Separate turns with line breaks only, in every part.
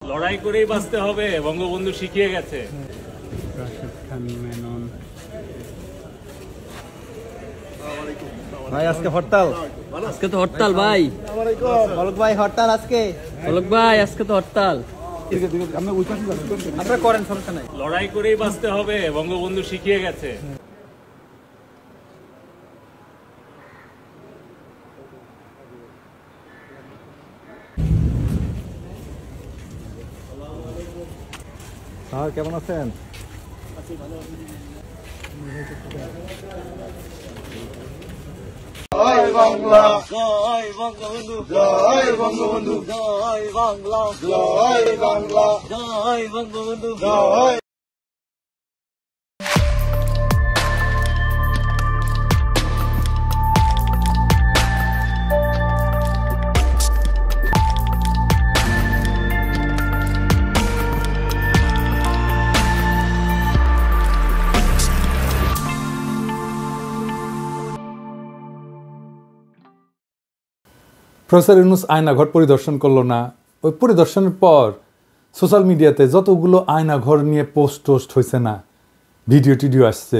লড়াই করেই বাঁচতে হবে, বঙ্গবন্ধু শিখিয়ে গেছে।
ভাই আজকে হরতাল,
আজকে তো হরতাল ভাই।
অলক ভাই হরতাল আজকে,
অলক ভাই আজকে তো হরতাল।
আপনারা করেন, সমস্যা নাই।
লড়াই করেই বাঁচতে হবে, বঙ্গবন্ধু শিখিয়ে গেছে।
স্যার কেমন আছেন?
জয় বাংলা,
জয় বঙ্গবন্ধু,
জয় বঙ্গবন্ধু,
জয় বাংলা,
জয় বাংলা,
জয় বঙ্গবন্ধু,
জয়।
প্রফেসর ইউনূস আয়নাঘর পরিদর্শন করলো না। ওই পরিদর্শনের পর সোশ্যাল মিডিয়াতে যতগুলো আয়নাঘর নিয়ে পোস্ট হয়েছে না, ভিডিও টিডিও আসছে,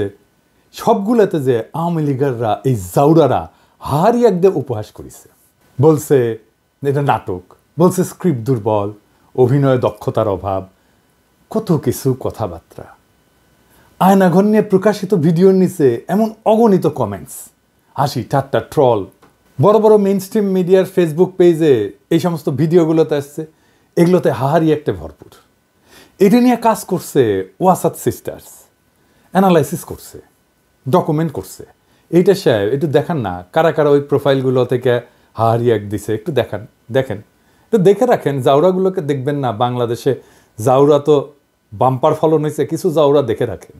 সবগুলোতে যে আওয়ামী লীগাররা, এই জাউরারা হারি একদম উপহাস করেছে। বলছে এটা নাটক, বলছে স্ক্রিপ্ট দুর্বল, অভিনয় দক্ষতার অভাব, কত কিছু কথাবার্তা। আয়নাঘর নিয়ে প্রকাশিত ভিডিওর নিচে এমন অগণিত কমেন্টস, হাসি ঠাট্টা, ট্রল। বড় বড় মেইন স্ট্রিম মিডিয়ার ফেসবুক পেজে এই সমস্ত ভিডিওগুলোতে আসছে, এগুলোতে হাহারি একটা ভরপুর। এটা নিয়ে কাজ করছে ওয়াসাদ সিস্টার্স, অ্যানালাইসিস করছে, ডকুমেন্ট করছে। এইটা সাহেব একটু দেখান না, কারা কারা ওই প্রোফাইলগুলো থেকে হাহারি এক দিছে, একটু দেখেন, একটু দেখে রাখেন। জাউরাগুলোকে দেখবেন না, বাংলাদেশে জাউরা তো বাম্পার ফলন হয়েছে, কিছু জাউরা দেখে রাখেন।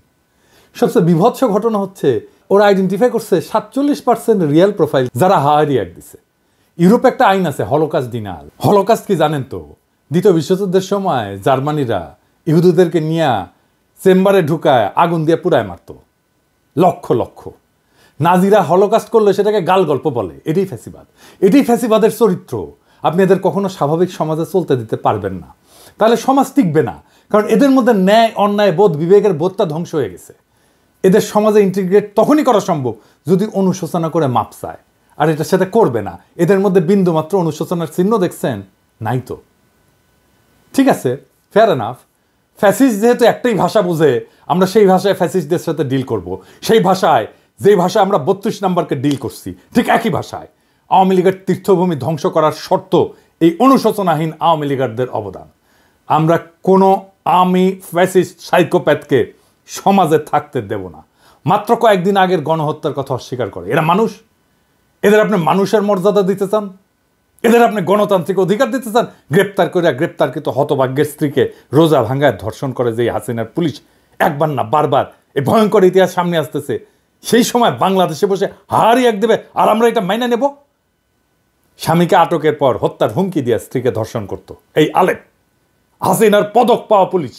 সবচেয়ে বিভৎস ঘটনা হচ্ছে ওরা আইডেন্টিফাই করছে 47% রিয়েল প্রোফাইল যারা হাহারি এক দিছে। ইউরোপে একটা আইন আছে হলোকাস্ট ডিনাল। হলোকাস্ট কি জানেন তো? দ্বিতীয় বিশ্বযুদ্ধের সময় জার্মানিরা ইহুদিদেরকে নিয়ে চেম্বারে ঢুকায় আগুন দিয়ে পুড়ায় মারত লক্ষ লক্ষ। নাজিরা হলোকাস্ট করলে সেটাকে গাল গল্প বলে। এটাই ফ্যাসিবাদ, এটাই ফ্যাসিবাদের চরিত্র। আপনি এদের কখনো স্বাভাবিক সমাজে চলতে দিতে পারবেন না, তাহলে সমাজ টিকবে না। কারণ এদের মধ্যে ন্যায় অন্যায় বোধ, বিবেকের বোধটা ধ্বংস হয়ে গেছে। এদের সমাজে ইন্টিগ্রেট তখনই করা সম্ভব যদি অনুশোচনা করে মাপ চায়, আর এটার সাথে করবে না। এদের মধ্যে বিন্দুমাত্র অনুশোচনার চিহ্ন দেখছেন? নাই তো। ঠিক আছে, ফেয়ার এনাফ। ফ্যাসিস্ট যেহেতু একটাই ভাষা বুঝে, আমরা সেই ভাষায় ফ্যাসিস্টদের সাথে ডিল করব। সেই ভাষায়, যেই ভাষায় আমরা 32 নম্বরকে ডিল করছি, ঠিক একই ভাষায় আওয়ামী লীগের তীর্থভূমি ধ্বংস করার শর্ত এই অনুশোচনাহীন আওয়ামী লীগারদের অবদান। আমরা কোনো আওয়ামী ফ্যাসিস্ট সাইকোপ্যাথকে সমাজে থাকতে দেব না। মাত্র কয়েকদিন আগের গণহত্যার কথা অস্বীকার করে। এরা মানুষ? এদের আপনি মানুষের মর্যাদা দিতে চান? এদের আপনি গণতান্ত্রিক অধিকার দিতে চান? গ্রেপ্তারকৃত হতভাগ্যের স্ত্রীকে রোজা ভাঙ্গায় ধর্ষণ করে যে হাসিনার পুলিশ, একবার না বারবার এই ভয়ঙ্কর ইতিহাস সামনে আসতেছে, সেই সময় বাংলাদেশে বসে হারি এক দেবে আর আমরা এটা মাইনা নেব? স্বামীকে আটকের পর হত্যার হুমকি দিয়ে স্ত্রীকে ধর্ষণ করত এই আলেপ, হাসিনার পদক পাওয়া পুলিশ।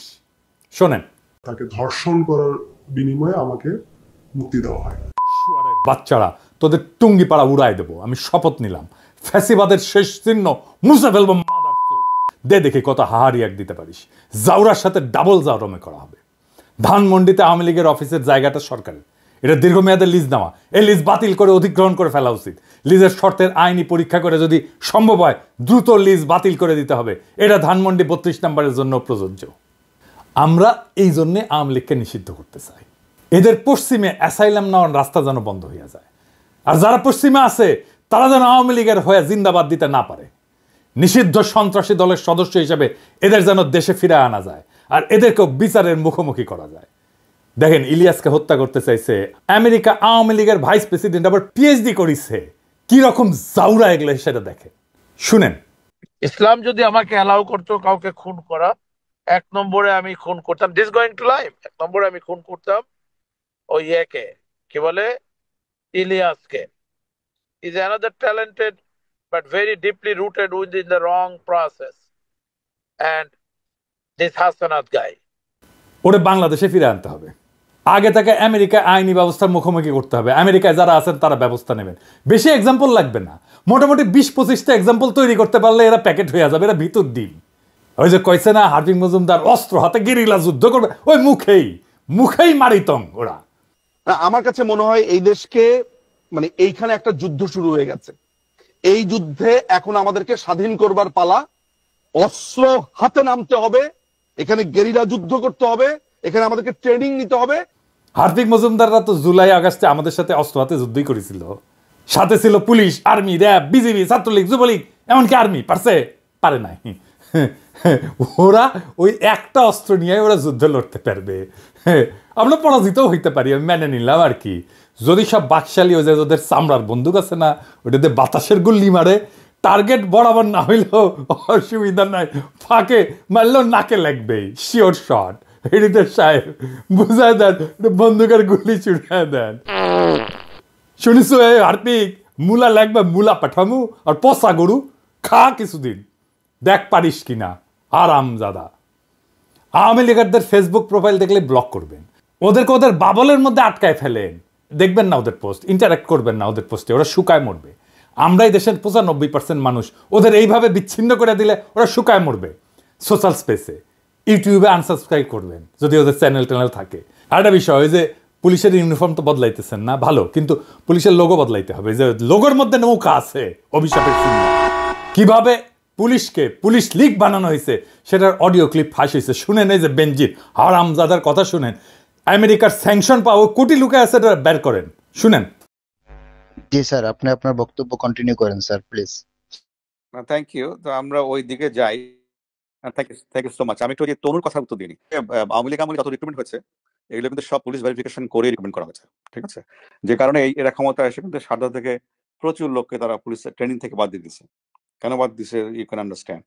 শোনেন,
তাকে ধর্ষণ করার বিনিময়ে আমাকে মুক্তি দেওয়া হয়।
বাচ্চারা, তোদের টুঙ্গি পাড়া উড়াই দেবো, আমি শপথ নিলাম। ফ্যাসিবাদের শেষ চিহ্ন মুছে ফেলবো। দে দেখি কত হাহারি এক দিতে পারিস। জাউরার সাথে ডাবল জাউরমে করা হবে। ধানমন্ডিতে আওয়ামী লীগের অফিসের জায়গাটা সরকারের, এটা দীর্ঘমেয়াদের লিজ নেওয়া। এই লিজ বাতিল করে অধিগ্রহণ করে ফেলা উচিত। লিজের শর্তের আইনি পরীক্ষা করে যদি সম্ভব হয় দ্রুত লিজ বাতিল করে দিতে হবে। এটা ধানমন্ডি 32 নম্বরের জন্য প্রযোজ্য। আমরা এই জন্যে আওয়ামী লীগকে নিষিদ্ধ করতে চাই। এদের পশ্চিমে অ্যাসাইলাম নেওয়ার রাস্তা যেন বন্ধ হয়ে যায়, আর যারা পশ্চিমে আছে তারা যেন আওয়ামী লীগের হয়ে জিন্দাবাদ দিতে না পারে। নিষিদ্ধ সন্ত্রাসী দলের সদস্য হিসেবে এদের যেন দেশে ফিরে আনা যায়, আর এদেরকেও বিচারের মুখোমুখি করা যায়। দেখেন, ইলিয়াসকে হত্যা করতে চাইছে আমেরিকা, আওয়ামী লীগের ভাইস প্রেসিডেন্ট, আবার পিএইচডি করিছে। কি রকম জাউরা এগুলো সেটা দেখে শুনেন।
ইসলাম যদি আমাকে অ্যালাউ করতো কাউকে খুন করা, 1 নম্বরে আমি খুন করতাম, দিস গোয়িং টু লাইফ, 1 নম্বরে আমি খুন করতাম ওই ইয়েকে, কি বলে, ইলিয়াসকে। Is another talented but very deeply rooted within the wrong process, and this Hasanat guy,
ওরে বাংলাদেশে ফিরে আনতে হবে। আগে তাকে আমেরিকা আইনি ব্যবস্থার মুখোমুখি করতে হবে। আমেরিকায় যারা আছেন তারা ব্যবস্থা নেবেন। বেশি এক্সাম্পল লাগবে না, মোটামুটি 20-25টা এক্সাম্পল তৈরি করতে পারলে এরা প্যাকেট হয়ে যাবে। এরা ভিতর ডিম। ওই যে কইছে না হার্দিক মজুমদার অস্ত্র হাতে গেরিলা যুদ্ধ করবে, ওই মুখেই মারিতং ওরা।
আমার কাছে মনে হয় এই দেশকে মানে এইখানে একটা যুদ্ধ শুরু হয়ে গেছে। এই যুদ্ধে এখন আমাদেরকে স্বাধীন করবার পালা। অস্ত্র হাতে নামতে হবে, এখানে গেরিলা যুদ্ধ করতে হবে, এখানে আমাদেরকে ট্রেনিং নিতে হবে।
হার্দিক মজুমদাররা তো জুলাই আগস্টে আমাদের সাথে অস্ত্র হাতে যুদ্ধই করেছিল। সাথে ছিল police, army, RAB, BGB, Chhatra League, Jubo League, এমনকি আর্মি। পারে নাই। ওরা ওই একটা অস্ত্র নিয়ে ওরা যুদ্ধ লড়তে পারবে। আমরা পরাজিত হইতে পারি, আমি মেনে নিলাম আর কি। যদি সব বাকশালী ওই যে ওদের চামড়ার বন্দুক আছে না, ওটাতে বাতাসের গুল্লি মারে, টার্গেট বরাবর না হইলেও অসুবিধা নাই, ফাঁকে মারলেও নাকে লাগবে, শিওর শট। হৃদয় সাহেব বুঝায় দেন, বন্দুকের গুলি ছুড়ায় দেন। শুনিস হার্দিক, মূলা লাগবে, মূলা পাঠামু আর পচা গরু খা কিছুদিন, দেখ পারিস কিনা। আরামজাদা। আওয়ামী লীগারদের ফেসবুক প্রোফাইল দেখলে ব্লক করবেন, ওদেরকে ওদের বাবলের মধ্যে আটকায় ফেলেন, দেখবেন না ওদের পোস্ট, ইন্টারাক্ট করবেন না ওদের পোস্টে, ওরা শুকায় মরবে। আমরাই দেশের 95% মানুষ, ওদের এইভাবে বিচ্ছিন্ন করে দিলে ওরা শুকায় মরবে। সোশ্যাল স্পেসে, ইউটিউবে আনসাবস্ক্রাইব করবেন যদি ওদের চ্যানেল থাকে। আর একটা বিষয়, ওই যে পুলিশের ইউনিফর্ম তো বদলাইতেছেন না, ভালো, কিন্তু পুলিশের লোগো বদলাইতে হবে। যে লোগোর মধ্যে নৌকা আছে, অভিশাপের চিহ্ন। কিভাবে পুলিশকে পুলিশ লীগ বানানো হয়েছে সেটার অডিও ক্লিপ ফাঁস হয়েছে, শুনেন। এই যে বেনজির হারামজাদার কথা শুনেন, আমেরিকার স্যাংশন পাওয়া কোটি লুকে আছে, এটা বের করেন, শুনেন।
জি স্যার, আপনি আপনার বক্তব্য কন্টিনিউ করেন স্যার, প্লিজ।
Thank you. তো আমরা ওই দিকে যাই। Thank you so much. আমি একটু যে তনুর কথা উত্তর দিই। আওয়ামী লীগ আমলে যত রিক্রুটমেন্ট হয়েছে এগুলো কিন্তু সব পুলিশ ভেরিফিকেশন করে রিক্রুটমেন্ট করা হয়েছে, ঠিক আছে? যে কারণে এরা ক্ষমতা এসে কিন্তু সারদা থেকে প্রচুর লোককে তারা পুলিশ ট্রেনিং থেকে বাদ দিয়ে দিচ্ছে। কেন বাদ দিচ্ছে ইউ ক্যান আন্ডারস্ট্যান্ড।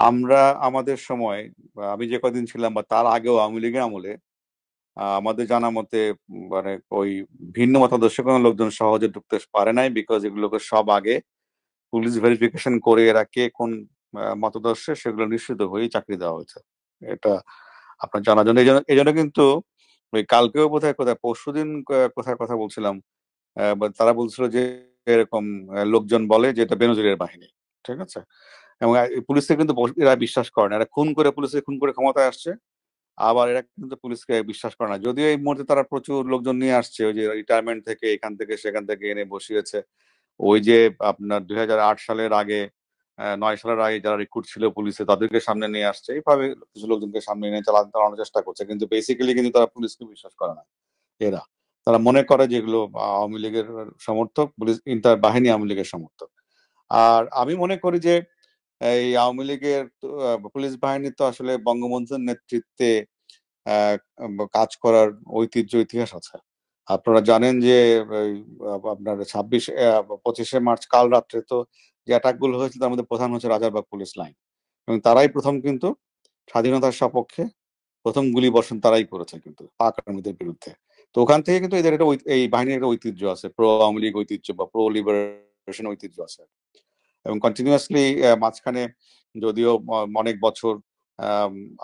আমরা আমাদের সময়, আমি যে কদিন ছিলাম বা তার আগেও আওয়ামী লীগের আমলে আমাদের জানা মতে মানে ওই ভিন্ন মতাদর্শ কোনো লোকজন সহজে ঢুকতে পারে নাই, বিকজ এগুলোকে সব আগে পুলিশ ভেরিফিকেশন করে এরা কে কোন মতাদর্শে সেগুলো নিশ্চিত হয়েই চাকরি দেওয়া হয়েছে। এটা আপনার জানার জন্য। এই জন্য কিন্তু ওই কালকেও কোথায় পরশুদিন কোথায় কথা বলছিলাম, তারা বলছিল যে এরকম লোকজন বলে যে এটা বেনজিরের বাহিনী, ঠিক আছে? এবং পুলিশকে কিন্তু এরা বিশ্বাস করে না, এরা খুন করে ক্ষমতায় আসছে, আবার এরা কিন্তু পুলিশকে বিশ্বাস করে না। যদিও এই মুহূর্তে তারা প্রচুর লোকজন নিয়ে আসছে, ওই যে রিটায়ারমেন্ট থেকে এখান থেকে সেখান থেকে এনে বসিয়েছে। ওই যে আপনার 2008 সালের আগে 9 সালের আগে যারা রিক্রুট ছিল পুলিশে তাদেরকে সামনে নিয়ে আসছে, এইভাবে কিছু লোকজনকে সামনে নিয়ে চালানোর চেষ্টা করছে, কিন্তু বেসিক্যালি কিন্তু তারা পুলিশকে বিশ্বাস করে না। তারা মনে করে যেগুলো আওয়ামী লীগের সমর্থক, পুলিশ ইন্টার বাহিনী আওয়ামী লীগের সমর্থক। আর আমি মনে করি যে এই আওয়ামী লীগের পুলিশ বাহিনী তো আসলে বঙ্গবন্ধুর নেতৃত্বে কাজ করার ঐতিহ্য ইতিহাস আছে। আপনারা জানেন যে আপনার 25শে মার্চ কাল রাত্রে তো যে অ্যাটাক গুলো হয়েছিল তার মধ্যে প্রধান হচ্ছে রাজারবাগ পুলিশ লাইন, এবং তারাই প্রথম কিন্তু স্বাধীনতার সপক্ষে প্রথম গুলি বর্ষণ তারাই করেছে কিন্তু পাক আর্মিদের বিরুদ্ধে। তো ওখান থেকে কিন্তু এদের একটা এই বাহিনীর একটা ঐতিহ্য আছে, প্রো আওয়ামী লীগ ঐতিহ্য বা প্রো লিবারেশন ঐতিহ্য আছে। এবং কন্টিনিউয়াসলি মাঝখানে যদিও অনেক বছর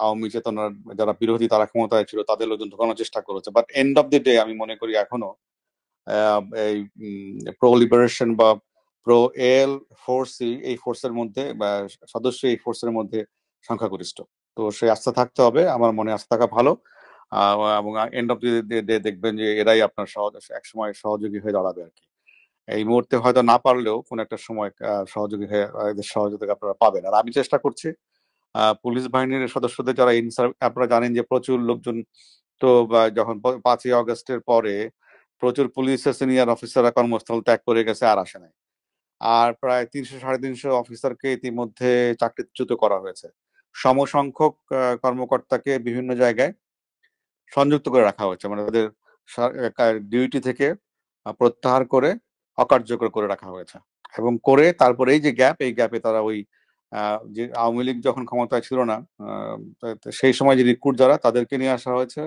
আওয়ামী চেতনার যারা বিরোধী তারা ক্ষমতায় ছিল তাদের লোকজন ঢোকানোর চেষ্টা করেছে, but end of the day আমি মনে করি এখনো এই প্রো লিবারেশন বা প্রো এল ফোর্স, এই ফোর্সের মধ্যে বা সদস্য এই ফোর্সের মধ্যে সংখ্যাগরিষ্ঠ। তো সেই আস্থা থাকতে হবে, আমার মনে আস্থা থাকা ভালো। এবং এন্ড অফ দি ডে দেখবেন যে এরাই আপনার একসময় সহযোগী হয়ে দাঁড়াবে আর কি। এই মুহূর্তে হয়তো না পারলেও কোন একটা সময় সহযোগী হয়ে এদের সহযোগিতা আপনারা পাবেন। আর আমি চেষ্টা করছি পুলিশ বাহিনীর সদস্যদের যারা আপনারা জানেন যে প্রচুর লোকজন তো যখন 5ই আগস্টের পরে প্রচুর পুলিশের সিনিয়র অফিসাররা কর্মস্থল ত্যাগ করে গেছে, আর আসে নাই। আর প্রায় 300-350 অফিসারকে ইতিমধ্যে চাকরিচ্যুত করা হয়েছে। সমসংখ্যক কর্মকর্তাকে বিভিন্ন জায়গায় সংযুক্ত করে রাখা হয়েছে, মানে তাদের ডিউটি থেকে প্রত্যাহার করে অকার্যকর করে রাখা হয়েছে। এবং করে তারপরে এই যে এই গ্যাপে তারা ওই যে আওয়ামী লীগ যখন ক্ষমতায় ছিল না সেই সময় যে রিক্রুট যারা তাদেরকে নিয়ে আসা হয়েছে,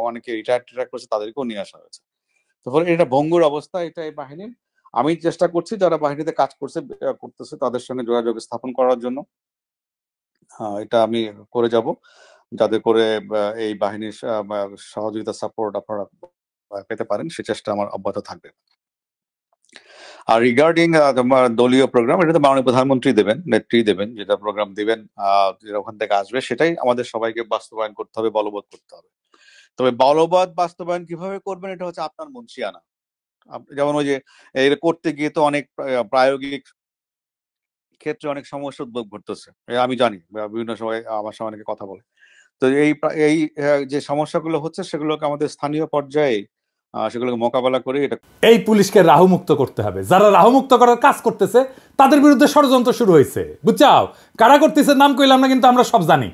অনেকে রিটায়ার করেছে তাদেরকেও নিয়ে আসা হয়েছে। তো ফলে এটা ভঙ্গুর অবস্থা, এটা এই বাহিনীর। আমি চেষ্টা করছি যারা বাহিনীতে কাজ করতেছে তাদের সঙ্গে যোগাযোগ স্থাপন করার জন্য। এটা আমি করে যাব, যাতে করে এই বাহিনীর সহযোগিতা সাপোর্ট আপনারা পেতে পারেন, সে চেষ্টা আমার অব্যাহত থাকবে। আর রিগার্ডিং তোমার দলীয় প্রোগ্রাম, এটা তো মাননীয় প্রধানমন্ত্রী দেবেন, নেত্রী দেবেন, যেটা প্রোগ্রাম দিবেন যেটা ওখান থেকে আসবে সেটাই আমাদের সবাইকে বাস্তবায়ন করতে হবে, বলবৎ করতে হবে। তবে বলবৎ বাস্তবায়ন কিভাবে করবেন এটা হচ্ছে আপনার মনসিয়ানা। যেমন ওই যে এটা করতে গিয়ে তো অনেক প্রায়োগিক ক্ষেত্রে অনেক সমস্যা উদ্ভব ঘটতেছে, আমি জানি, বিভিন্ন সময় আমার সঙ্গে অনেকে কথা বলে। তো এই এই যে সমস্যাগুলো হচ্ছে সেগুলোকে আমাদের স্থানীয় পর্যায়ে সেগুলোকে মোকাবেলা করে এটা
এই পুলিশকে রাহুমুক্ত করতে হবে। যারা রাহুমুক্ত করার কাজ করতেছে তাদের বিরুদ্ধে ষড়যন্ত্র শুরু হয়েছে, বুঝছাও? কারা করতেছে নাম কইলাম না, কিন্তু আমরা সব জানি।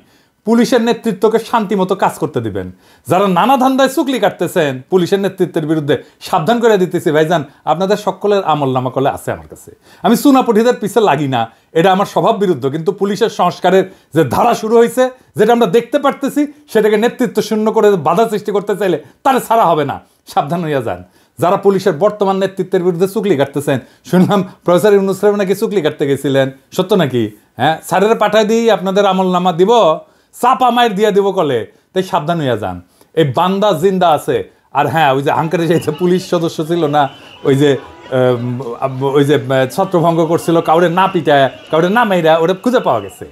পুলিশের নেতৃত্বকে শান্তি মতো কাজ করতে দিবেন। যারা নানা ধান্দায় চুকলি কাটতেছেন পুলিশের নেতৃত্বের বিরুদ্ধে সাবধান করে দিতেছি, ভাইজান আপনাদের সকলের আমল নামা করলে আছে আমার কাছে। আমি চুনাপুটিদের পিছে লাগি না, এটা আমার স্বভাব বিরুদ্ধ, কিন্তু পুলিশের সংস্কারের যে ধারা শুরু হয়েছে, যেটা আমরা দেখতে পারতেছি, সেটাকে নেতৃত্ব শূন্য করে বাধা সৃষ্টি করতে চাইলে তারা ছাড়া হবে না। সাবধান হইয়া যান। যারা পুলিশের বর্তমান নেতৃত্বের বিরুদ্ধে চুকলি কাটতেছেন, শুনলাম প্রফেসর ইউনূস সাহেব নাকি চুকলি কাটতে গেছিলেন, সত্য নাকি? হ্যাঁ, স্যারের পাঠায় দিই আপনাদের আমল নামা দিব, চাপা মায়ের দিয়ে দিব কলে। তাই সাবধান হইয়া যান। এই বান্দা জিন্দা আছে। আর হ্যাঁ, ওই যে হাঙ্কারে যে পুলিশ সদস্য ছিল না, ওই যে ছত্রভঙ্গ করছিল, কাউরে না পিটায় কাউরে না মাইরা, ওটা খুঁজে পাওয়া গেছে।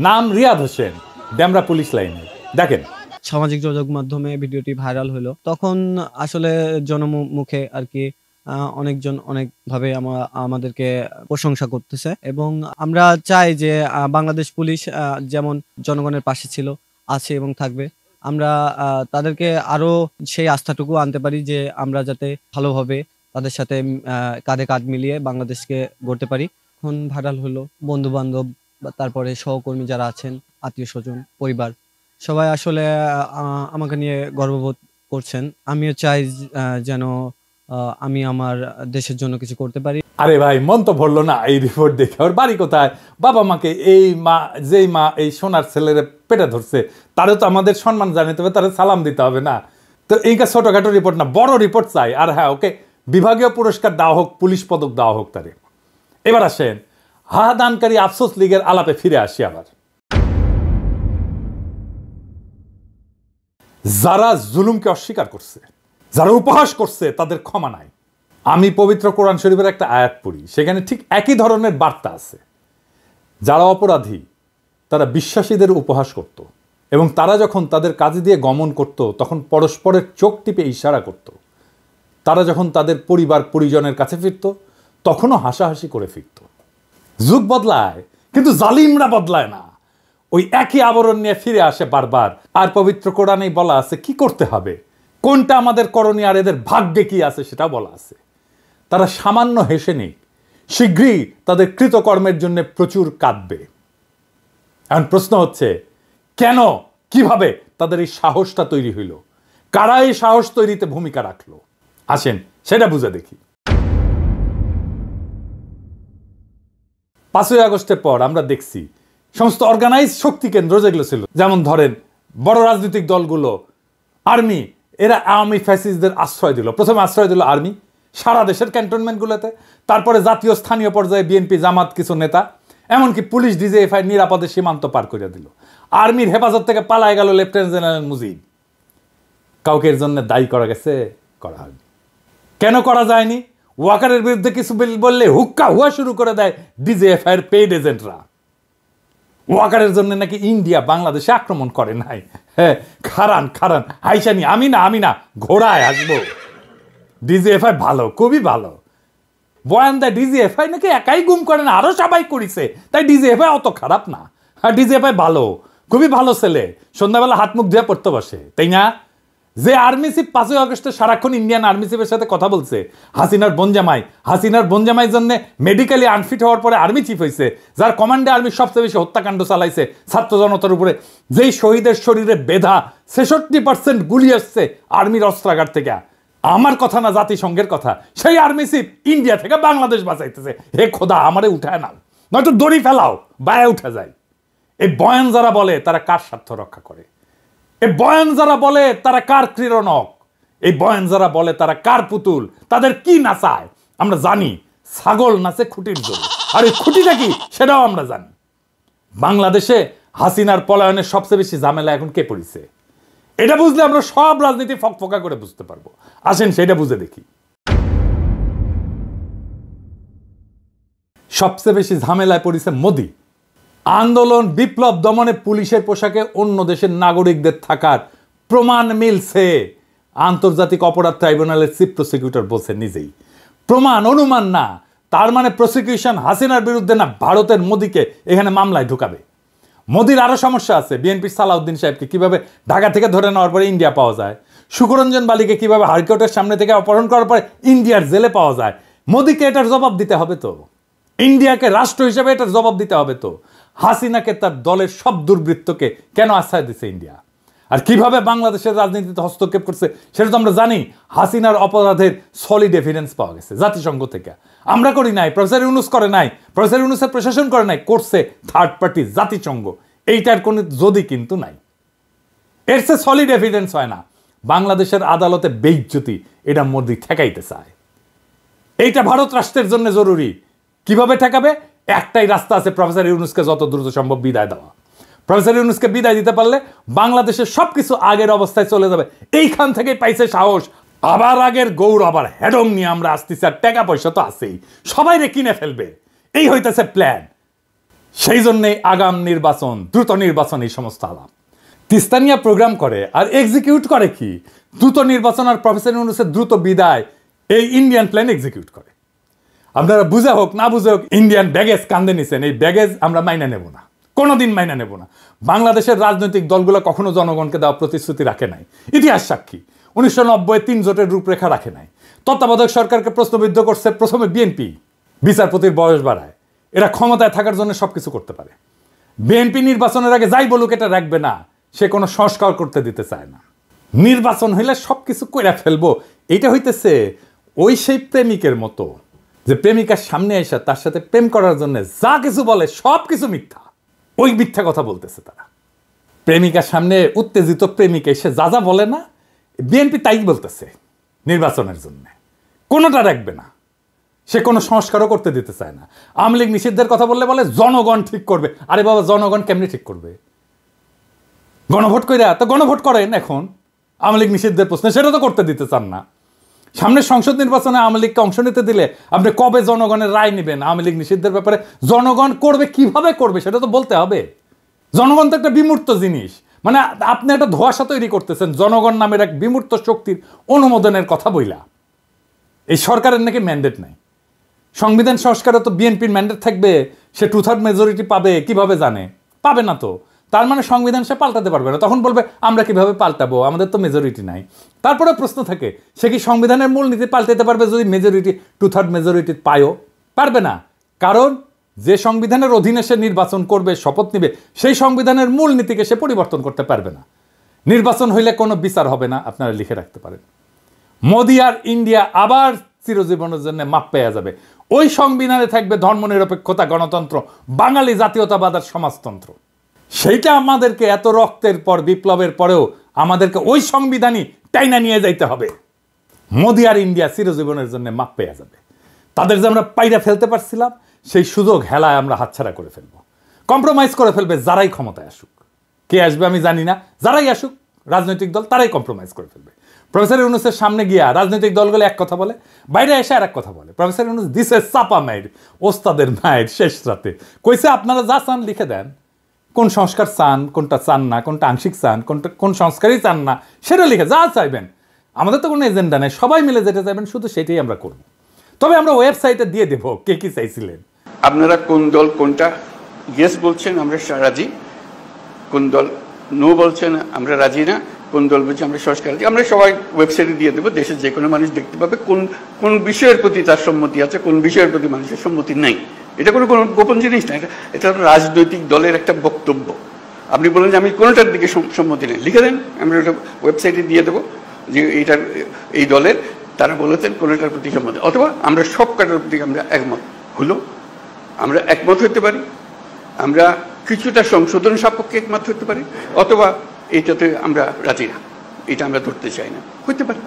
নাম রিয়াদ হোসেন, ডেমরা পুলিশ লাইনে। দেখেন,
সামাজিক যোগাযোগ মাধ্যমে ভিডিওটি ভাইরাল হলো, তখন আসলে জনমুখে আর কি অনেকজন অনেকভাবে আমাদেরকে প্রশংসা করতেছে, এবং আমরা চাই যে বাংলাদেশ পুলিশ যেমন জনগণের পাশে ছিল, আছে এবং থাকবে, আমরা তাদেরকে আরো সেই আস্থাটুকু আনতে পারি যে আমরা যাতে ভালোভাবে তাদের সাথে কাঁধে কাঁধ মিলিয়ে বাংলাদেশকে গড়তে পারি। এখন ভাইরাল হলো, বন্ধু বান্ধব, তারপরে সহকর্মী যারা আছেন, আত্মীয় স্বজন, পরিবার, সবাই আসলে আমাকে নিয়ে গর্ববোধ করছেন। আমিও চাই যেন আমি আমার দেশের জন্য কিছু করতে পারি।
আরে ভাই, মন তো ভরলো না এই রিপোর্ট দেখে। ওর বাড়ি কোথায়? বাবা মাকে, যেই মা এই সোনার ছেলের পেটে ধরছে, তারও তো আমাদের সম্মান জানাতে হবে, তারা সালাম দিতে হবে না? তো এইটা ছোটখাটো রিপোর্ট না, বড় রিপোর্ট চাই। আর হ্যাঁ, ওকে বিভাগীয় পুরস্কার দেওয়া হোক, পুলিশ পদক দেওয়া হোক তারে। এবার আসেন হাদানকারী আফসোস লীগের আলাপে ফিরে আসি। আবার যারা জুলুমকে অস্বীকার করছে, যারা উপহাস করছে, তাদের ক্ষমা নাই। আমি পবিত্র কোরআন শরীফের একটা আয়াত পড়ি, সেখানে ঠিক একই ধরনের বার্তা আছে। যারা অপরাধী তারা বিশ্বাসীদের উপহাস করত, এবং তারা যখন তাদের কাজে দিয়ে গমন করত তখন পরস্পরের চোখ টিপে ইশারা করত। তারা যখন তাদের পরিবার পরিজনের কাছে ফিরত তখনও হাসাহাসি করে ফিরত। যুগ বদলায়, কিন্তু জালিমরা বদলায় না। ওই একই আবরণ নিয়ে ফিরে আসে বারবার। আর পবিত্র কোরআনেই বলা আছে কি করতে হবে, কোনটা আমাদের করণীয়, আর এদের ভাগ্যে কি আছে সেটা বলা আছে। তারা সামান্য হেসে নেই, শীঘ্রই তাদের কৃতকর্মের জন্য প্রচুর কাঁদবে। এখন প্রশ্ন হচ্ছে, কেন, কিভাবে তাদের এই সাহসটা তৈরি হইল? কারা এই সাহস তৈরিতে ভূমিকা রাখলো? আসেন সেটা বুঝে দেখি। 5ই আগস্টের পর আমরা দেখছি সমস্ত অর্গানাইজ শক্তি কেন্দ্র যেগুলো ছিল, যেমন ধরেন বড় রাজনৈতিক দলগুলো, আর্মি, এরা আওয়ামী ফ্যাসিস্টদের আশ্রয় দিল। প্রথমে আশ্রয় দিল আর্মি সারা দেশের ক্যান্টনমেন্টগুলোতে, তারপরে জাতীয় স্থানীয় পর্যায়ে বিএনপি, জামাত, কিছু নেতা, এমনকি পুলিশ ডিজিএফআই নিরাপদে সীমান্ত পার করে দিল। আর্মির হেফাজত থেকে পালায় গেল লেফটেন্যান্ট জেনারেল মুজিব। কাউকে এর জন্য দায়ী করা গেছে? করা হয়নি। কেন করা যায়নি? ওয়াকারের বিরুদ্ধে কিছু বললে হুক্কা হুয়া শুরু করে দেয় ডিজিএফআই এর পেইড এজেন্টরা। ওয়াকারের জন্য নাকি ইন্ডিয়া বাংলাদেশে আক্রমণ করে নাই। হ্যাঁ, খারান হাইসানি, আমি না ঘোড়ায় আসবো। ডিজিএফআই ভালো, খুবই ভালো। বয়ান দেয় ডিজিএফআই নাকি একাই গুম করে না, আরো সবাই করেছে, তাই ডিজিএফআই অত খারাপ না। হ্যাঁ, ডিজিএফআই ভালো, খুবই ভালো ছেলে, সন্ধ্যাবেলা হাত মুখ ধুয়ে পড়তে বসে, তাই না? যে আর্মি চিফ 5ই আগস্টে সারাক্ষণ ইন্ডিয়ান আর্মি চিফের সাথে কথা বলছে, হাসিনার বনজামাই জন্য মেডিকেলি আনফিট হওয়ার পরে আর্মি চিফ হয়েছে, যার কমান্ডে আর্মি সবচেয়ে বেশি হত্যাকাণ্ড চালাইছে ছাত্র জনতার উপরে, যেই শহীদের শরীরে বেধা 66% গুলি আসছে আর্মির অস্ত্রাগার থেকে। আমার কথা না, জাতিসংঘের কথা। সেই আর্মি চিফ ইন্ডিয়া থেকে বাংলাদেশ বাঁচাইতেছে। হে খোদা, আমারে উঠায় নাও, নয়তো দড়ি ফেলাও, বায়ে উঠে যায়। এই বয়ান যারা বলে তারা কার স্বার্থ রক্ষা করে? এই বয়ান যারা বলে তারা কার ক্রীড়নক? এই বয়ান যারা বলে তারা কার পুতুল? তাদের কি নাচায় আমরা জানি। ছাগল নাচে খুঁটির জোরে, আর এই খুঁটিটা কি সেটাও আমরা জানি। বাংলাদেশে হাসিনার পলায়নের সবচেয়ে বেশি ঝামেলা এখন কে পড়েছে? এটা বুঝলে আমরা সব রাজনীতি ফকফকা করে বুঝতে পারবো। আসেন সেটা বুঝে দেখি। সবচেয়ে বেশি ঝামেলায় পড়েছে মোদি। আন্দোলন বিপ্লব দমনে পুলিশের পোশাকে অন্য দেশের নাগরিকদের থাকার প্রমাণ মিলছে। আন্তর্জাতিক অপরাধ ট্রাইব্যুনালের চিফ প্রসিকিউটর বলছে নিজেই, প্রমাণ, অনুমান না। তার মানে প্রসিকিউশন হাসিনার বিরুদ্ধে না, ভারতের মোদিকে এখানে মামলায় ঢুকাবে। মোদির আরো সমস্যা আছে। বিএনপির সালাউদ্দিন সাহেবকে কিভাবে ঢাকা থেকে ধরে নেওয়ার পরে ইন্ডিয়া পাওয়া যায়, সুকরঞ্জন বালিকে কিভাবে হাইকোর্টের সামনে থেকে অপহরণ করার পরে ইন্ডিয়ার জেলে পাওয়া যায়। মোদিকে এটার জবাব দিতে হবে তো, ইন্ডিয়াকে রাষ্ট্র হিসেবে এটার জবাব দিতে হবে তো। হাসিনাকে, তার দলের সব দুর্বৃত্তকে কেন আশ্রয় দিচ্ছে ইন্ডিয়া, আর কিভাবে বাংলাদেশের রাজনীতিতে হস্তক্ষেপ করছে সেটা তো আমরা জানি। হাসিনার অপরাধের সলিড এভিডেন্স পাওয়া গেছে জাতিসংঘ থেকে। আমরা করি নাই, প্রফেসর ইউনূস করে নাই, প্রফেসর ইউনূসের প্রশাসন করে নাই, করছে থার্ড পার্টি জাতিসংঘ। এইটার কোনো যদি কিন্তু নাই, এর সে সলিড এভিডেন্স হয় না। বাংলাদেশের আদালতে বেইজ্জতি, এটা মোদি ঠেকাইতে চায়। এইটা ভারত রাষ্ট্রের জন্য জরুরি। কিভাবে ঠেকাবে? একটাই রাস্তা আছে, প্রফেসর ইউনূসকে যত দ্রুত সম্ভব বিদায় দেওয়া। প্রফেসর ইউনূসকে বিদায় দিতে পারলে বাংলাদেশের সবকিছু আগের অবস্থায় চলে যাবে। এইখান থেকেই পাইছে সাহস। আবার আগের গৌরব, আবার হেডম নিয়ে আমরা আসতেছি, আর টাকা পয়সা তো আছেই, সবাই রে কিনে ফেলবে, এই হইতেছে প্ল্যান। সেই জন্যে আগাম নির্বাচন, দ্রুত নির্বাচন, এই সমস্ত আলাপ তিস্তানিয়া প্রোগ্রাম করে আর এক্সিকিউট করে কি? দ্রুত নির্বাচন আর প্রফেসর ইউনূসের দ্রুত বিদায়, এই ইন্ডিয়ান প্ল্যান এক্সিকিউট করে। আপনারা বুঝে হোক না বুঝে হোক, ইন্ডিয়ান ব্যাগেজ কান্দে নিছেন। এই ব্যাগেজ আমরা মাইনা নেব না, কোনোদিন মাইনা নেব না। বাংলাদেশের রাজনৈতিক দলগুলো কখনো জনগণকে দেওয়া প্রতিশ্রুতি রাখে নাই, ইতিহাস সাক্ষী। 1990 3 জোটের রূপরেখা রাখে নাই। তত্ত্বাবধায়ক সরকারকে প্রশ্নবিদ্ধ করছে প্রথমে বিএনপি, বিচারপতির বয়স বাড়ায়। এরা ক্ষমতায় থাকার জন্য সবকিছু করতে পারে। বিএনপি নির্বাচনের আগে যাই বলুক এটা রাখবে না, সে কোনো সংস্কার করতে দিতে চায় না। নির্বাচন হইলে সবকিছু কইরা ফেলবো, এইটা হইতেছে ওই সেই প্রেমিকের মতো, যে প্রেমিকার সামনে এসে তার সাথে প্রেম করার জন্য যা কিছু বলে সব কিছু মিথ্যা। ওই মিথ্যা কথা বলতেছে তারা। প্রেমিকার সামনে উত্তেজিত প্রেমিক এসে যা যা বলে না, বিএনপি তাই বলতেছে নির্বাচনের জন্য। কোনোটা রাখবে না, সে কোনো সংস্কারও করতে দিতে চায় না। আওয়ামী লীগ নিষিদ্ধের কথা বললে বলে জনগণ ঠিক করবে। আরে বাবা, জনগণ কেমনি ঠিক করবে? গণভোট কইরা তো গণভোট করেন এখন আওয়ামী লীগ নিষিদ্ধের প্রশ্নে, সেটা তো করতে দিতে চান না। সামনে সংসদ নির্বাচনে আওয়ামী লীগকে অংশ নিতে দিলে আপনি কবে জনগণের রায় নেবেন আওয়ামী লীগ নিষিদ্ধের ব্যাপারে? জনগণ করবে, কিভাবে করবে সেটা তো বলতে হবে। জনগণ তো একটা বিমূর্ত জিনিস, মানে আপনি একটা ধোঁয়াশা তৈরি করতেছেন জনগণ নামের এক বিমূর্ত শক্তির অনুমোদনের কথা বইলা। এই সরকারের নাকি ম্যান্ডেট নাই। সংবিধান সংস্কারে তো বিএনপির ম্যান্ডেট থাকবে, সে 2/3 মেজরিটি পাবে, কিভাবে জানে? পাবে না তো। তার মানে সংবিধান সে পাল্টাতে পারবে না। তখন বলবে আমরা কিভাবে পাল্টাবো, আমাদের তো মেজরিটি নাই। তারপরে প্রশ্ন থাকে, সে কি সংবিধানের মূলনীতি পাল্টাতে পারবে যদি মেজরিটি 2/3 মেজরিটি পায়ও? পারবে না। কারণ যে সংবিধানের অধীনে সে নির্বাচন করবে, শপথ নিবে, সেই সংবিধানের মূলনীতিকে সে পরিবর্তন করতে পারবে না। নির্বাচন হইলে কোনো বিচার হবে না, আপনারা লিখে রাখতে পারেন। মোদি আর ইন্ডিয়া আবার চিরজীবনের জন্য মাপ পেয়ে যাবে। ওই সংবিধানে থাকবে ধর্মনিরপেক্ষতা, গণতন্ত্র, বাঙালি জাতীয়তাবাদ আর সমাজতন্ত্র। সেইটা আমাদেরকে এত রক্তের পর, বিপ্লবের পরেও আমাদেরকে ওই সংবিধানই টাইনা নিয়ে যাইতে হবে। মোদি আর ইন্ডিয়া চিরজীবনের জন্য মাপ পেয়ে যাবে। তাদের যে আমরা পাইরা ফেলতে পারছিলাম, সেই সুযোগ হেলায় আমরা হাতছাড়া করে ফেলবো। কম্প্রোমাইজ করে ফেলবে যারাই ক্ষমতায় আসুক। কে আসবে আমি জানি না, যারাই আসুক রাজনৈতিক দল তারাই কম্প্রোমাইজ করে ফেলবে। প্রফেসর ইউনূসের সামনে গিয়া রাজনৈতিক দলগুলো এক কথা বলে, বাইরে এসে আর এক কথা বলে। প্রফেসর ইউনূস দিছে চাপা মাইর, ওস্তাদের মায়ের শেষ রাতে কইছে আপনারা যা চান লিখে দেন, কোন সংস্কার চান, কোনটা চান না, কোনটা আংশিক চান, কোন সংস্কারই চান না, সেটা লিখে যা চাইবেন। আমাদের তো কোনো এজেন্ডা নেই, সবাই মিলে যেটা চাইবেন শুধু সেটাই আমরা করব। তবে আমরা ওয়েবসাইটে দিয়ে দেব কে কি চাইছিলেন।
আপনারা কোন দল কোনটা ইয়েস বলছেন আমরা রাজি, কোন দল নো বলছেন আমরা রাজি না, কোন দল বলছে আমরা সংস্কার রাজি, আমরা সবাই ওয়েবসাইটে দিয়ে দেবো। দেশের যে কোনো মানুষ দেখতে পাবে কোন কোন বিষয়ের প্রতি তার সম্মতি আছে, কোন বিষয়ের প্রতি মানুষের সম্মতি নাই। এটা কোনো গোপন জিনিস না, এটা রাজনৈতিক দলের একটা বক্তব্য। আপনি বলেন যে আমি কোনোটার দিকে সম্মতি নেই, লিখে দেন, আমরা ওটা ওয়েবসাইটে দিয়ে দেবো যে এইটার এই দলের তারা বলেছেন কোনোটার প্রতি সম্মতি, অথবা আমরা সব কাটার প্রতি আমরা একমত হলো, আমরা একমত হতে পারি, আমরা কিছুটা সংশোধন সাপেক্ষে একমত হতে পারি, অথবা এইটাতে আমরা রাজি না, এটা আমরা ধরতে চাই না, হতে পারে।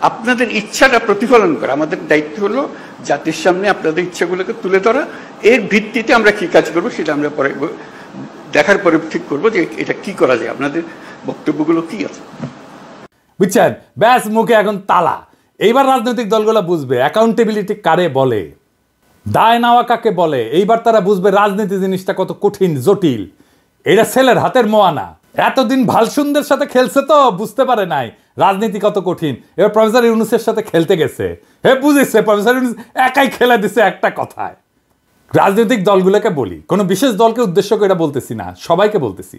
আপনাদের ইচ্ছাটা প্রতিফলন করা আমাদের দায়িত্ব হলো জাতির সামনে আপনাদের ইচ্ছাগুলোকে তুলে ধরা। এর ভিত্তিতে আমরা কি কাজ করবো সেটা আমরা পরে দেখার পরে ঠিক করবো যে এটা কি করা যায়, আপনাদের বক্তব্যগুলো কি আছে।
বুঝছেন? ব্যাস মুখে এখন তালা। এইবার রাজনৈতিক দলগুলো বুঝবে অ্যাকাউন্টেবিলিটি কারে বলে। দায় নেওয়া কাকে বলে এইবার তারা বুঝবে রাজনীতি জিনিসটা কত কঠিন জটিল। এটা ছেলের হাতের মোয়া না। এতদিন ভালসুন্দর সাথে খেলছে তো বুঝতে পারে নাই রাজনীতি কত কঠিন। এবার প্রফেসর ইউনূসের সাথে খেলতে গেছে, হে বুঝেছে প্রফেসর ইউনূস একাই খেলে দিছে একটা কথায়। রাজনৈতিক দলগুলোকে বলি, কোনো বিশেষ দলকে উদ্দেশ্য করে এটা বলতেছি না, সবাইকে বলতেছি,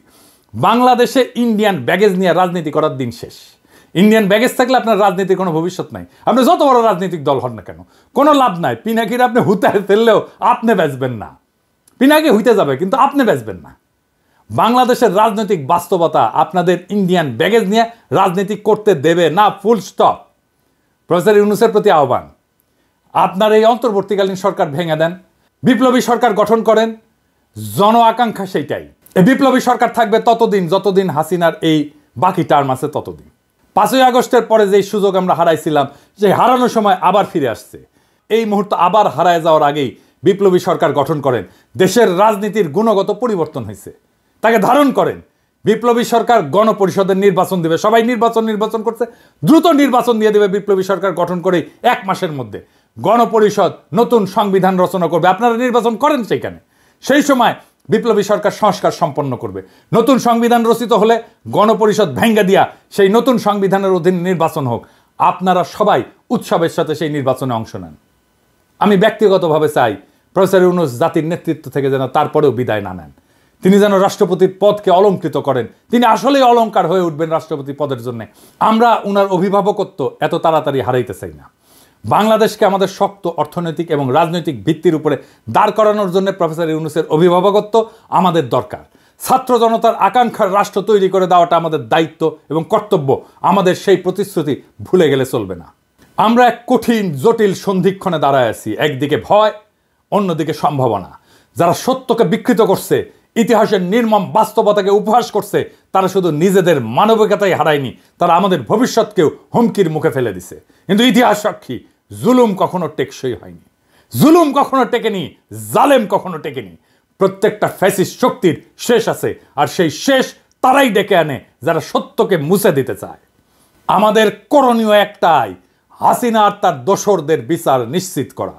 বাংলাদেশে ইন্ডিয়ান ব্যাগেজ নিয়ে রাজনীতি করার দিন শেষ। ইন্ডিয়ান ব্যাগেজ থাকলে আপনার রাজনীতির কোনো ভবিষ্যৎ নাই। আপনি যত বড় রাজনৈতিক দল হন না কেন, কোনো লাভ নাই। পিনাকির আপনি হুতায় ফেললেও আপনি বেচবেন না। পিনাকি হইতে যাবে কিন্তু আপনি বেচবেন না। বাংলাদেশের রাজনৈতিক বাস্তবতা আপনাদের ইন্ডিয়ান ব্যাগেজ নিয়ে রাজনীতি করতে দেবে না, ফুল স্টপ। প্রফেসর ইউনূসের প্রতি আহ্বান, আপনার এই অন্তর্বর্তীকালীন সরকার ভেঙে দেন, বিপ্লবী সরকার গঠন করেন। জন আকাঙ্ক্ষা সেইটাই। এই বিপ্লবী সরকার থাকবে ততদিন যতদিন হাসিনার এই বাকি টার্ম আছে ততদিন। 5ই আগস্টের পরে যে সুযোগ আমরা হারাইছিলাম, সেই হারানোর সময় আবার ফিরে আসছে। এই মুহূর্তে আবার হারায় যাওয়ার আগেই বিপ্লবী সরকার গঠন করেন। দেশের রাজনীতির গুণগত পরিবর্তন হয়েছে, তাকে ধারণ করেন। বিপ্লবী সরকার গণপরিষদের নির্বাচন দেবে, সবাই নির্বাচন করছে, দ্রুত নির্বাচন দিয়ে দেবে। বিপ্লবী সরকার গঠন করে 1 মাসের মধ্যে গণপরিষদ নতুন সংবিধান রচনা করবে। আপনারা নির্বাচন করেন সেইখানে, সেই সময় বিপ্লবী সরকার সংস্কার সম্পন্ন করবে। নতুন সংবিধান রচিত হলে গণপরিষদ ভেঙ্গে দিয়া সেই নতুন সংবিধানের অধীনে নির্বাচন হোক। আপনারা সবাই উৎসবের সাথে সেই নির্বাচনে অংশ নেন। আমি ব্যক্তিগতভাবে চাই প্রফেসর ইউনূস জাতির নেতৃত্ব থেকে যেন তারপরেও বিদায় না নেন। তিনি যেন রাষ্ট্রপতির পদকে অলংকৃত করেন। তিনি আসলেই অলংকার হয়ে উঠবেন রাষ্ট্রপতি পদের জন্য। আমরা উনার অভিভাবকত্ব এত তাড়াতাড়ি হারাইতে চাই না। বাংলাদেশকে আমাদের শক্ত অর্থনৈতিক এবং রাজনৈতিক ভিত্তির উপরে দাঁড় করানোর জন্য প্রফেসর ইউনূসের অভিভাবকত্ব আমাদের দরকার। ছাত্র জনতার আকাঙ্ক্ষার রাষ্ট্র তৈরি করে দেওয়াটা আমাদের দায়িত্ব এবং কর্তব্য। আমাদের সেই প্রতিশ্রুতি ভুলে গেলে চলবে না। আমরা এক কঠিন জটিল সন্ধিক্ষণে দাঁড়ায় আছি। একদিকে ভয়, অন্যদিকে সম্ভাবনা। যারা সত্যকে বিকৃত করছে, ইতিহাসের নির্মম বাস্তবতাকে উপহাস করছে, তারা শুধু নিজেদের মানবিকতাই হারায়নি, তারা আমাদের ভবিষ্যৎকেও হুমকির মুখে ফেলে দিছে। কিন্তু ইতিহাস সাক্ষী, জুলুম কখনো টেকসই হয়নি, জুলুম কখনো টেকেনি, জালেম কখনো টেকেনি। প্রত্যেকটা ফ্যাসিস্ট শক্তির শেষ আছে, আর সেই শেষ তারাই ডেকে আনে যারা সত্যকে মুছে দিতে চায়। আমাদের করণীয় একটাই, হাসিনা আর তার দোসরদের বিচার নিশ্চিত করা,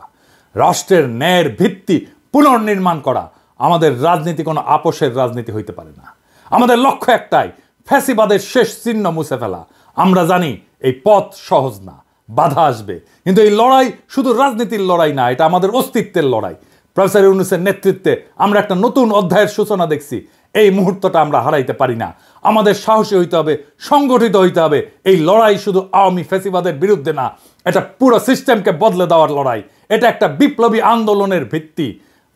রাষ্ট্রের ন্যায়ের ভিত্তি পুনর্নির্মাণ করা। আমাদের রাজনীতি কোনো আপোষের রাজনীতি হইতে পারে না। আমাদের লক্ষ্য একটাই, ফ্যাসিবাদের শেষ চিহ্ন মুছে ফেলা। আমরা জানি এই পথ সহজ না, বাধা আসবে, কিন্তু এই লড়াই শুধু রাজনীতির লড়াই না, এটা আমাদের অস্তিত্বের লড়াই। প্রফেসর ইউনূসের নেতৃত্বে আমরা একটা নতুন অধ্যায়ের সূচনা দেখছি। এই মুহূর্তটা আমরা হারাইতে পারি না। আমাদের সাহসী হইতে হবে, সংগঠিত হইতে হবে। এই লড়াই শুধু আওয়ামী ফ্যাসিবাদের বিরুদ্ধে না, এটা পুরো সিস্টেমকে বদলে দেওয়ার লড়াই। এটা একটা বিপ্লবী আন্দোলনের ভিত্তি।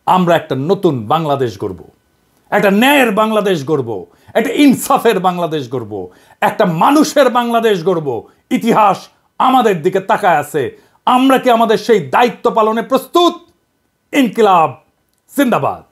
আমরা একটা নতুন বাংলাদেশ গড়ব, একটা ন্যায়ের বাংলাদেশ গড়ব, একটা ইনসাফের বাংলাদেশ গড়ব, একটা মানুষের বাংলাদেশ গড়ব। ইতিহাস আমাদের দিকে তাকায় আছে। আমরা কি আমাদের সেই দায়িত্ব পালনে প্রস্তুত? ইনকিলাব জিন্দাবাদ।